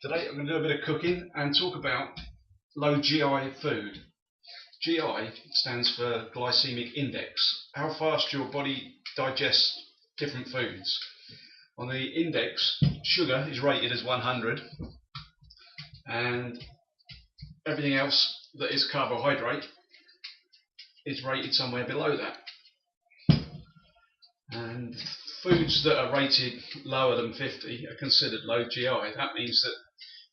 Today I'm going to do a bit of cooking and talk about low GI food. GI stands for glycemic index, how fast your body digests different foods. On the index, sugar is rated as 100 and everything else that is carbohydrate is rated somewhere below that. And foods that are rated lower than 50 are considered low GI. That means that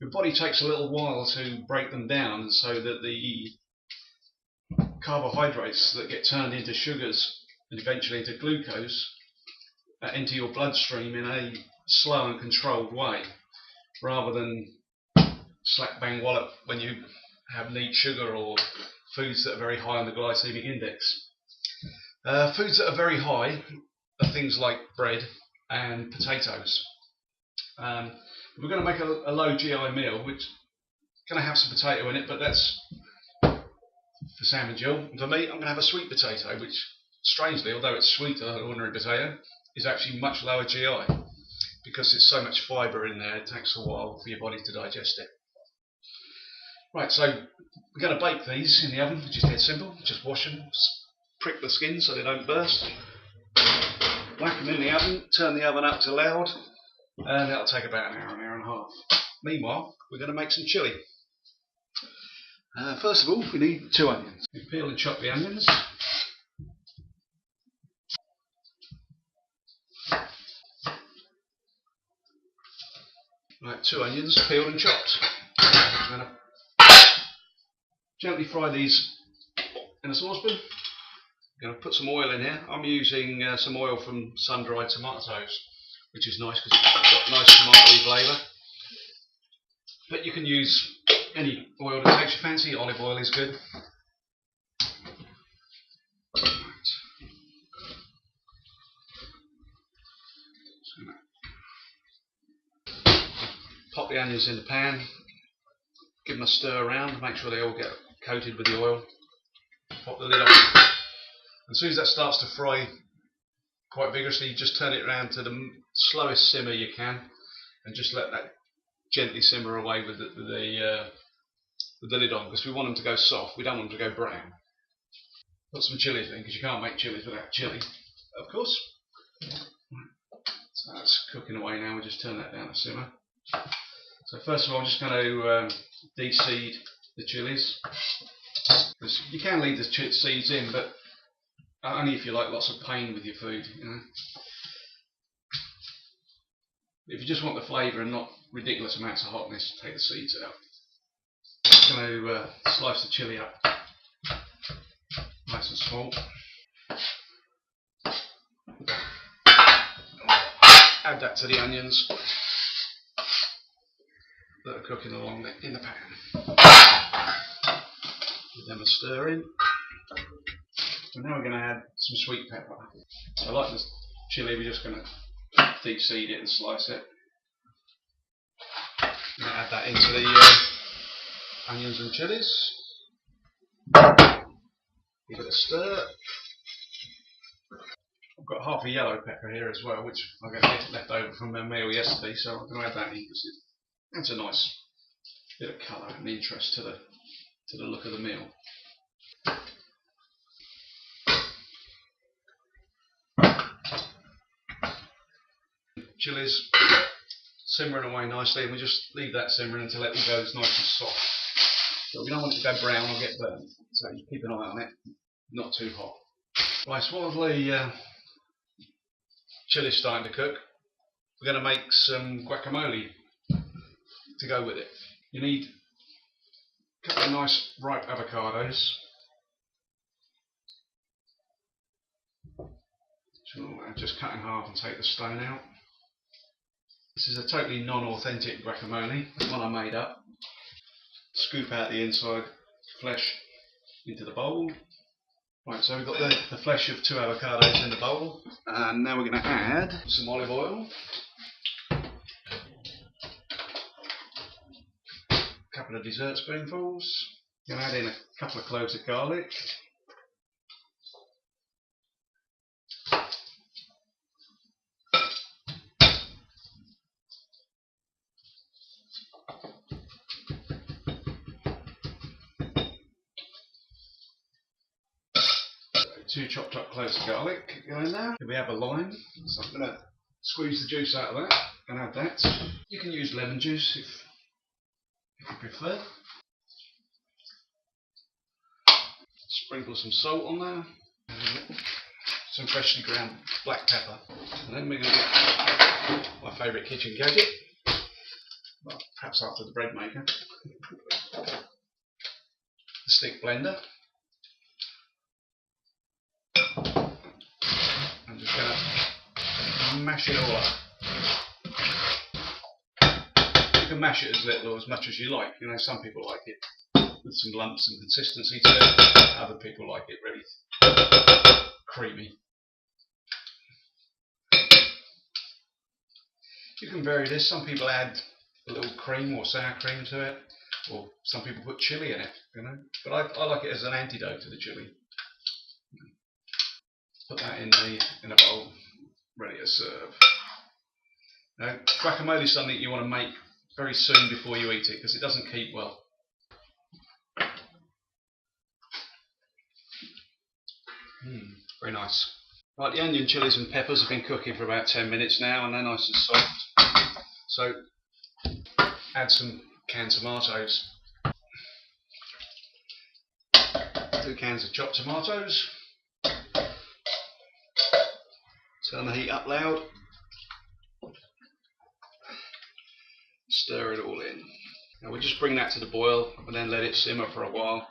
your body takes a little while to break them down so that the carbohydrates that get turned into sugars and eventually into glucose into your bloodstream in a slow and controlled way, rather than slap bang wallop when you have neat sugar or foods that are very high on the glycemic index. Foods that are very high are things like bread and potatoes. We're going to make a low GI meal, which is going to have some potato in it, but that's for Sam and Jill. For me, I'm going to have a sweet potato, which strangely, although it's sweeter than ordinary potato, is actually much lower GI because there's so much fibre in there. It takes a while for your body to digest it. Right, so we're going to bake these in the oven, which is dead simple. Just wash them, prick the skin so they don't burst, whack them in the oven, turn the oven up to loud, and that'll take about an hour and a half. Meanwhile, we're going to make some chilli. First of all, we need 2 onions. We peel and chop the onions. Right, 2 onions peeled and chopped. I'm going to gently fry these in a saucepan. I'm going to put some oil in here. I'm using some oil from sun-dried tomatoes, which is nice because it's got nice tomatoey flavour. But you can use any oil that takes your fancy. Olive oil is good. Pop the onions in the pan, give them a stir around, make sure they all get coated with the oil. Pop the lid on. As soon as that starts to fry quite vigorously, just turn it around to the slowest simmer you can and just let that gently simmer away with the lid on, because we want them to go soft, we don't want them to go brown. Put some chillies in, because you can't make chillies without chilli, of course. So that's cooking away now. We'll just turn that down to simmer. So first of all, I'm just going to de-seed the chillies. Because you can leave the seeds in, but only if you like lots of pain with your food, you know. If you just want the flavour and not ridiculous amounts of hotness, take the seeds out. I'm going to slice the chilli up nice and small. Add that to the onions that are cooking along in the pan. Give them a stir in. And now we're going to add some sweet pepper. So like this chilli, we're just going to deep seed it and slice it. I'm going to add that into the onions and chillies. Give it a stir. I've got half a yellow pepper here as well, which I got left over from my meal yesterday, so I'm going to add that in because it adds a nice bit of colour and interest to the look of the meal. Chillies simmering away nicely, and we just leave that simmering until it all goes nice and soft. So we don't want it to go brown or get burnt, so you keep an eye on it, not too hot. Right, so while the chilli's starting to cook, we're going to make some guacamole to go with it. You need a couple of nice ripe avocados. Just cut in half and take the stone out. This is a totally non-authentic guacamole, one I made up. Scoop out the inside flesh into the bowl. Right, so we've got the flesh of 2 avocados in the bowl, and now we're going to add some olive oil, a couple of dessert spoonfuls. We're going to add in a couple of cloves of garlic, 2 chopped up cloves of garlic go in there. Here we have a lime, so I'm going to squeeze the juice out of that and add that. You can use lemon juice if you prefer. Sprinkle some salt on there, and some freshly ground black pepper, and then we're going to get my favourite kitchen gadget, well, perhaps after the bread maker, the stick blender. I'm just going to mash it all up. You can mash it as little or as much as you like. You know, some people like it with some lumps and consistency to it. Other people like it really creamy. You can vary this. Some people add a little cream or sour cream to it, or some people put chilli in it. You know, but I like it as an antidote to the chilli. Put that in a bowl, ready to serve. Now, guacamole is something you want to make very soon before you eat it because it doesn't keep well. Very nice. Right, the onion, chillies and peppers have been cooking for about 10 minutes now and they're nice and soft. So add some canned tomatoes. 2 cans of chopped tomatoes. Turn the heat up loud. Stir it all in. Now we'll just bring that to the boil and then let it simmer for a while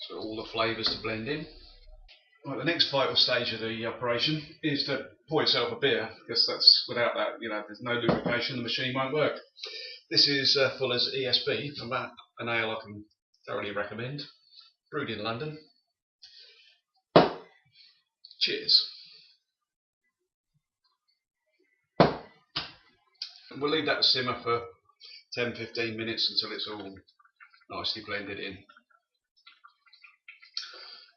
so all the flavours to blend in. Right, the next vital stage of the operation is to pour yourself a beer, because that's, without that, you know, there's no lubrication, the machine won't work. This is Fuller's ESB, an ale I can thoroughly recommend, brewed in London. Cheers. We'll leave that to simmer for 10-15 minutes until it's all nicely blended in.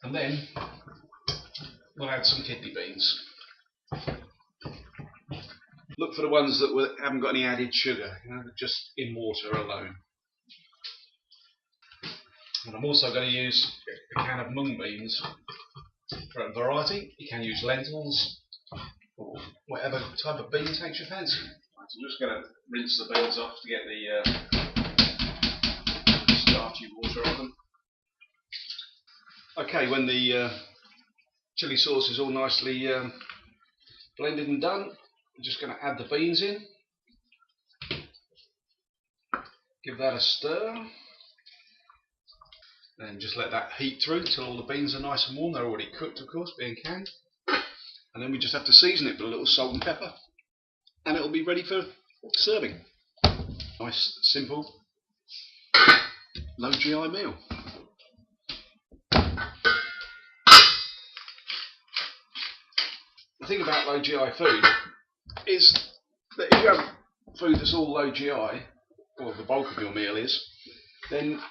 And then we'll add some kidney beans. Look for the ones that haven't got any added sugar, you know, just in water alone. And I'm also going to use a can of mung beans for a variety. You can use lentils or whatever type of bean takes your fancy. So I'm just going to rinse the beans off to get the starchy water off them. Okay, when the chilli sauce is all nicely blended and done, I'm just going to add the beans in. Give that a stir. And just let that heat through until all the beans are nice and warm. They're already cooked, of course, being canned. And then we just have to season it with a little salt and pepper. And it'll be ready for serving. Nice, simple, low GI meal. The thing about low GI food is that if you have food that's all low GI, or the bulk of your meal is, then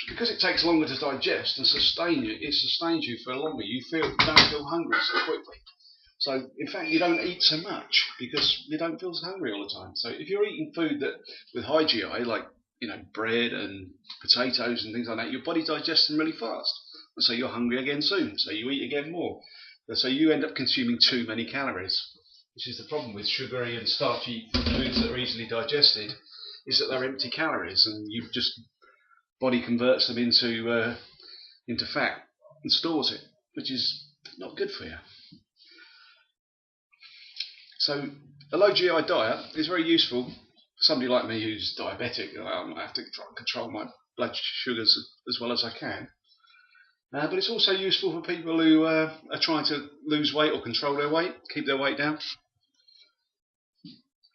because it takes longer to digest and sustain you, it sustains you for longer. You don't feel hungry so quickly. So in fact you don't eat so much because you don't feel so hungry all the time. So if you're eating food that with high GI, like, you know, bread and potatoes and things like that, your body digests them really fast. And so you're hungry again soon. So you eat again more. So you end up consuming too many calories, which is the problem with sugary and starchy foods that are easily digested, is that they're empty calories, and you just body converts them into fat and stores it, which is not good for you. So a low GI diet is very useful for somebody like me who's diabetic. I have to try and control my blood sugars as well as I can. But it's also useful for people who are trying to lose weight or control their weight, keep their weight down,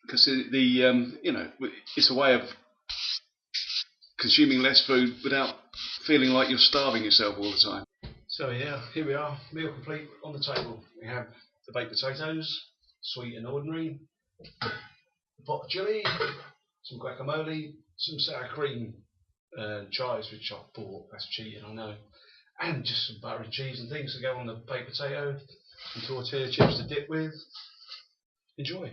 because you know, it's a way of consuming less food without feeling like you're starving yourself all the time. So yeah, here we are, meal complete on the table. We have the baked potatoes, sweet and ordinary, a pot of chilli, some guacamole, some sour cream, chives which I bought. That's cheating, I know. And just some butter and cheese and things to go on the baked potato, and tortilla chips to dip with. Enjoy.